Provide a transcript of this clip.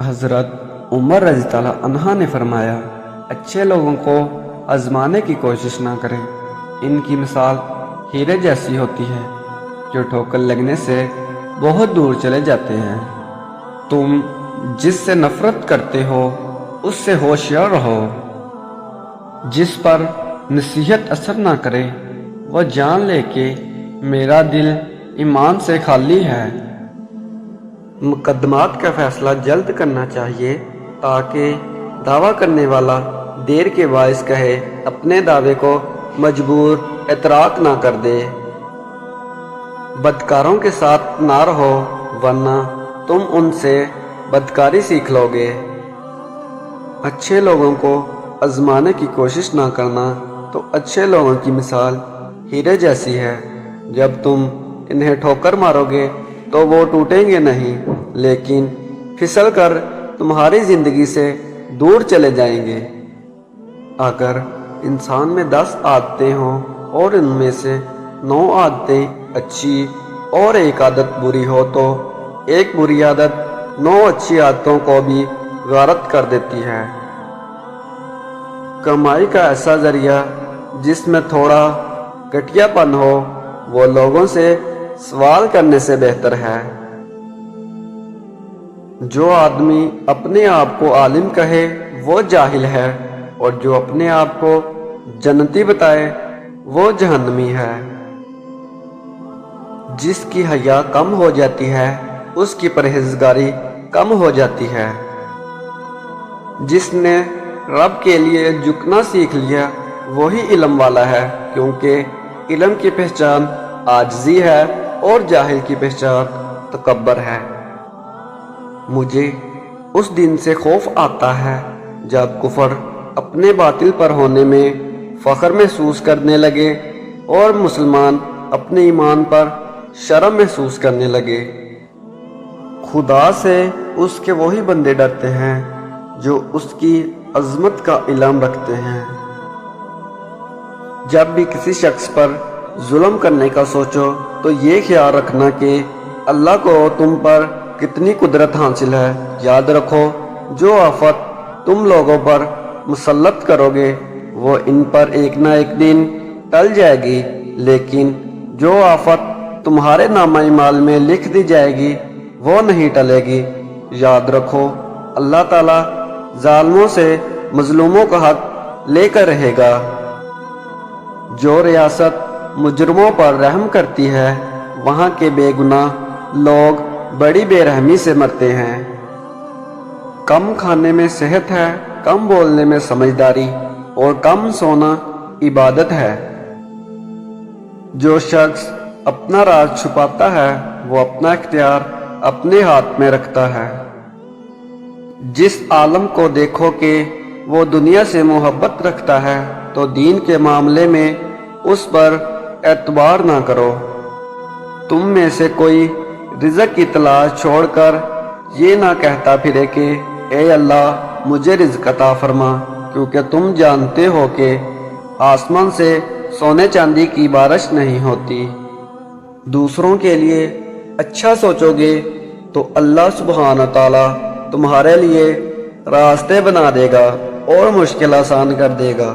حضرت عمر رضی اللہ عنہ نے فرمایا، اچھے لوگوں کو آزمانے کی کوشش نہ کریں، ان کی مثال ہیرے جیسی ہوتی ہے جو ٹھوکر لگنے سے بہت دور چلے جاتے ہیں۔ تم جس سے نفرت کرتے ہو اس سے ہوشیار رہو۔ جس پر نصیحت اثر نہ کرے وہ جان لے کہ میرا دل ایمان سے خالی ہے۔ مقدمات کا فیصلہ جلد کرنا چاہیے تاکہ دعویٰ کرنے والا دیر کے باعث کہے اپنے دعوے کو مجبور اطراق نہ کر دے۔ بدکاروں کے ساتھ نہ رہو ورنہ تم ان سے بدکاری سیکھ لو گے۔ اچھے لوگوں کو آزمانے کی کوشش نہ کرنا تو اچھے لوگوں کی مثال ہیرے جیسی ہے، جب تم انہیں ٹھوکر مارو گے تو وہ ٹوٹیں گے نہیں لیکن پھسل کر تمہاری زندگی سے دور چلے جائیں گے۔ اگر انسان میں 10 عادتیں ہوں اور ان میں سے 9 عادتیں اچھی اور 1 عادت بری ہو تو ایک بری عادت 9 اچھی عادتوں کو بھی غارت کر دیتی ہے۔ کمائی کا ایسا ذریعہ جس میں تھوڑا گھٹیا پن ہو وہ لوگوں سے سوال کرنے سے بہتر ہے۔ جو آدمی اپنے آپ کو عالم کہے وہ جاہل ہے اور جو اپنے آپ کو جنتی بتائے وہ جہنمی ہے۔ جس کی حیا کم ہو جاتی ہے اس کی پرہیزگاری کم ہو جاتی ہے۔ جس نے رب کے لیے جھکنا سیکھ لیا وہی علم والا ہے، کیونکہ علم کی پہچان عاجزی ہے اور جاہل کی پہچان تکبر ہے۔ مجھے اس دن سے خوف آتا ہے جب کفر اپنے باطل پر ہونے میں فخر محسوس کرنے لگے اور مسلمان اپنے ایمان پر شرم محسوس کرنے لگے۔ خدا سے اس کے وہی بندے ڈرتے ہیں جو اس کی عظمت کا علم رکھتے ہیں۔ جب بھی کسی شخص پر ظلم کرنے کا سوچو تو یہ خیال رکھنا کہ اللہ کو تم پر کتنی قدرت حاصل ہے۔ یاد رکھو جو آفت تم لوگوں پر مسلط کرو گے وہ ان پر ایک نہ ایک دن ٹل جائے گی، لیکن جو آفت تمہارے نامہ اعمال میں لکھ دی جائے گی وہ نہیں ٹلے گی۔ یاد رکھو اللہ تعالیٰ ظالموں سے مظلوموں کا حق لے کر رہے گا۔ جو ریاست مجرموں پر رحم کرتی ہے وہاں کے بے گناہ لوگ بڑی بے رحمی سے مرتے ہیں۔ کم کھانے میں صحت ہے، کم بولنے میں سمجھداری اور کم سونا عبادت ہے۔ جو شخص اپنا راز چھپاتا ہے وہ اپنا اختیار اپنے ہاتھ میں رکھتا ہے۔ جس عالم کو دیکھو کہ وہ دنیا سے محبت رکھتا ہے تو دین کے معاملے میں اس پر اعتبار نہ کرو۔ تم میں سے کوئی رزق کی تلاش چھوڑ کر یہ نہ کہتا پھرے کہ اے اللہ مجھے رزق عطا فرما، کیونکہ تم جانتے ہو کہ آسمان سے سونے چاندی کی بارش نہیں ہوتی۔ دوسروں کے لیے اچھا سوچو گے تو اللہ سبحانہ تعالیٰ تمہارے لیے راستے بنا دے گا اور مشکل آسان کر دے گا۔